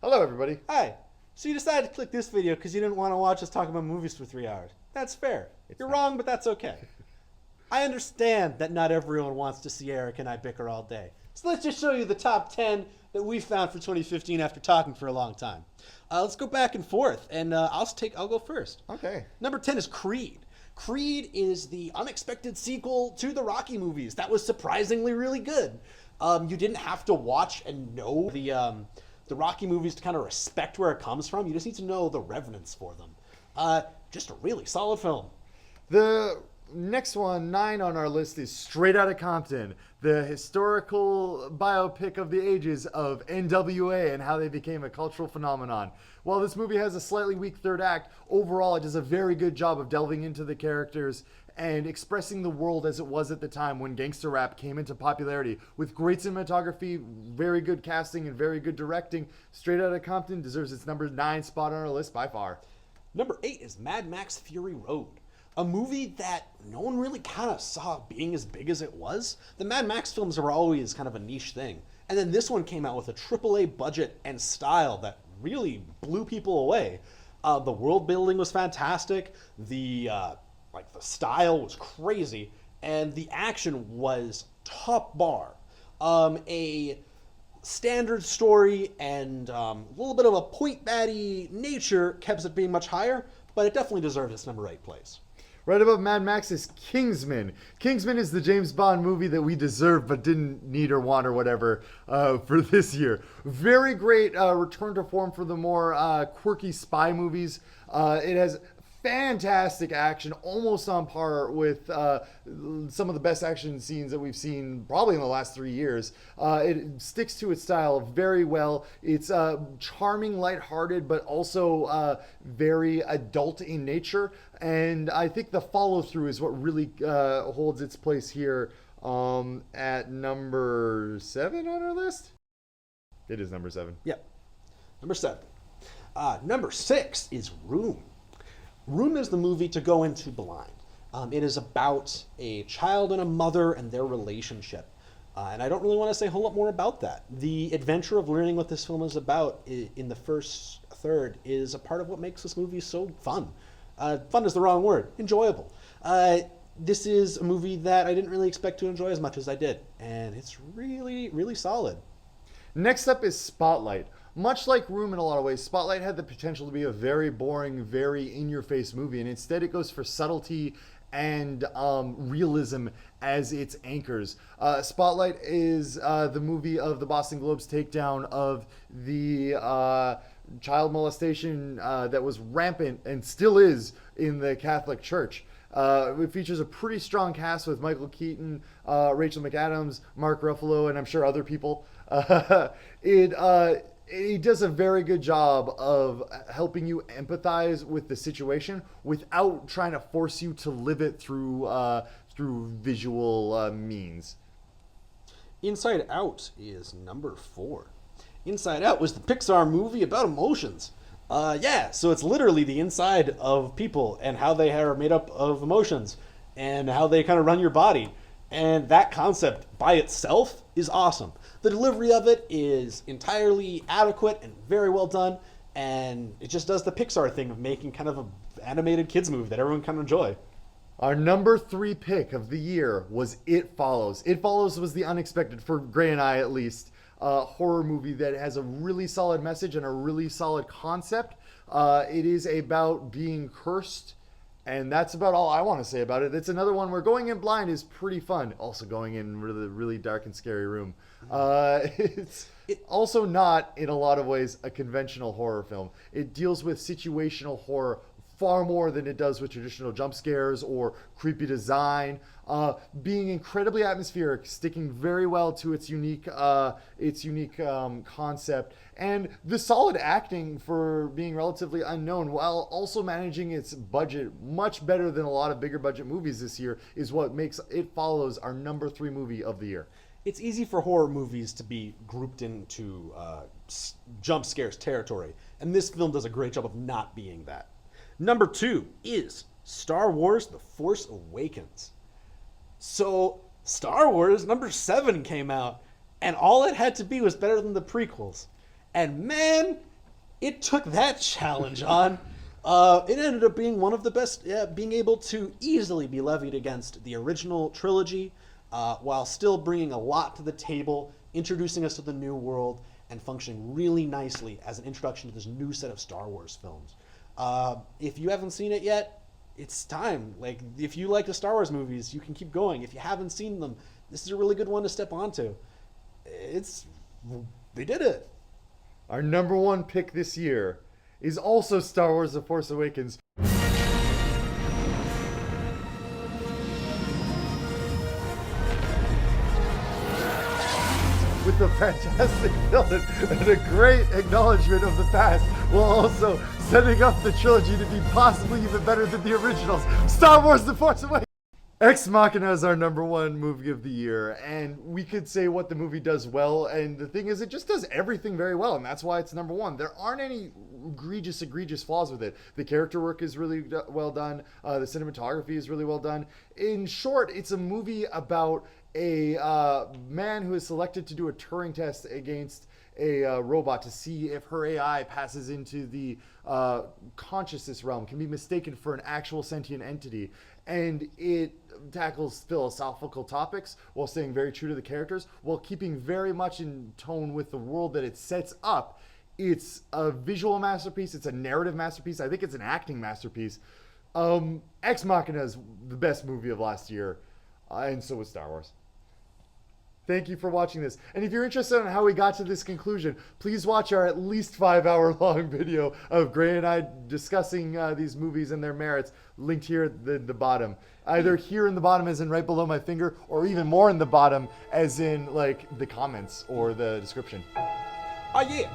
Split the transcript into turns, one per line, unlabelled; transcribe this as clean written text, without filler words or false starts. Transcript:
Hello, everybody.
Hi. So you decided to click this video because you didn't want to watch us talk about movies for 3 hours. That's fair. You're wrong, but that's okay. I understand that not everyone wants to see Eric and I bicker all day. So let's just show you the top 10 that we found for 2015 after talking for a long time. Let's go back and forth, and I'll go first.
Okay.
Number 10 is Creed. Creed is the unexpected sequel to the Rocky movies. That was surprisingly really good. You didn't have to watch and know the Rocky movies to kind of respect where it comes from. You just need to know the reverence for them. Just a really solid film.
The next one, 9 on our list, is Straight Outta Compton, the historical biopic of the ages of NWA and how they became a cultural phenomenon. While this movie has a slightly weak third act, overall it does a very good job of delving into the characters and expressing the world as it was at the time when gangster rap came into popularity. With great cinematography, very good casting, and very good directing, Straight Outta Compton deserves its number 9 spot on our list by far.
Number 8 is Mad Max Fury Road, a movie that no one really kind of saw being as big as it was. The Mad Max films were always kind of a niche thing. And then this one came out with a AAA budget and style that really blew people away. The world building was fantastic. The style was crazy, and the action was top bar. A standard story and a little bit of a point baddie nature kept it being much higher, but it definitely deserves its number 8 place.
Right above Mad Max is Kingsman. Kingsman is the James Bond movie that we deserve but didn't need or want or whatever for this year. Very great return to form for the more quirky spy movies. It has fantastic action, almost on par with some of the best action scenes that we've seen probably in the last 3 years. It sticks to its style very well. It's charming, lighthearted, but also very adult in nature. And I think the follow-through is what really holds its place here at number 7 on our list. It is number 7.
Yep. Number 7. Number 6 is Room. Room is the movie to go into blind. It is about a child and a mother and their relationship. And I don't really want to say a whole lot more about that. The adventure of learning what this film is about in the first third is a part of what makes this movie so fun. Fun is the wrong word. Enjoyable. This is a movie that I didn't really expect to enjoy as much as I did. And it's really, really solid.
Next up is Spotlight. Much like Room in a lot of ways, Spotlight had the potential to be a very boring, very in-your-face movie, and instead it goes for subtlety and realism as its anchors. Spotlight is the movie of the Boston Globe's takedown of the child molestation that was rampant and still is in the Catholic Church. It features a pretty strong cast with Michael Keaton, Rachel McAdams, Mark Ruffalo, and I'm sure other people. It does a very good job of helping you empathize with the situation without trying to force you to live it through visual means.
Inside Out is number 4. Inside Out was the Pixar movie about emotions. So it's literally the inside of people and how they are made up of emotions and how they kind of run your body. And that concept by itself is awesome. The delivery of it is entirely adequate and very well done, and it just does the Pixar thing of making kind of an animated kids movie that everyone can enjoy.
Our number 3 pick of the year was It Follows. It Follows was the unexpected, for Gray and I at least, horror movie that has a really solid message and a really solid concept. It is about being cursed, and that's about all I want to say about it. It's another one where going in blind is pretty fun. Also going in really, really dark and scary room. It's also not, in a lot of ways, a conventional horror film. It deals with situational horror far more than it does with traditional jump scares or creepy design. Being incredibly atmospheric, sticking very well to its unique concept, and the solid acting for being relatively unknown, while also managing its budget much better than a lot of bigger budget movies this year, is what makes It Follows our number 3 movie of the year.
It's easy for horror movies to be grouped into jump scares territory, and this film does a great job of not being that. Number 2 is Star Wars The Force Awakens. So Star Wars number 7 came out, and all it had to be was better than the prequels. And man, it took that challenge on. It ended up being one of the best, being able to easily be levied against the original trilogy, while still bringing a lot to the table, introducing us to the new world, and functioning really nicely as an introduction to this new set of Star Wars films. If you haven't seen it yet, it's time. Like, if you like the Star Wars movies, you can keep going. If you haven't seen them, this is a really good one to step onto. They did it.
Our number one pick this year is also Star Wars The Force Awakens. With a fantastic villain and a great acknowledgement of the past, while also setting up the trilogy to be possibly even better than the originals. Star Wars The Force Awakens! Ex Machina is our number one movie of the year, and we could say what the movie does well, and the thing is, it just does everything very well, and that's why it's number one. There aren't any egregious flaws with it. The character work is really well done. The cinematography is really well done. In short, it's a movie about a man who is selected to do a Turing test against a robot to see if her AI passes into the consciousness realm, can be mistaken for an actual sentient entity. And it tackles philosophical topics while staying very true to the characters, while keeping very much in tone with the world that it sets up. It's a visual masterpiece. It's a narrative masterpiece. I think it's an acting masterpiece. Ex Machina is the best movie of last year, and so was Star Wars. Thank you for watching this. And if you're interested in how we got to this conclusion, please watch our at least 5-hour-long video of Gray and I discussing these movies and their merits, linked here at the bottom. Either here in the bottom as in right below my finger, or even more in the bottom as in like the comments or the description.
Oh yeah.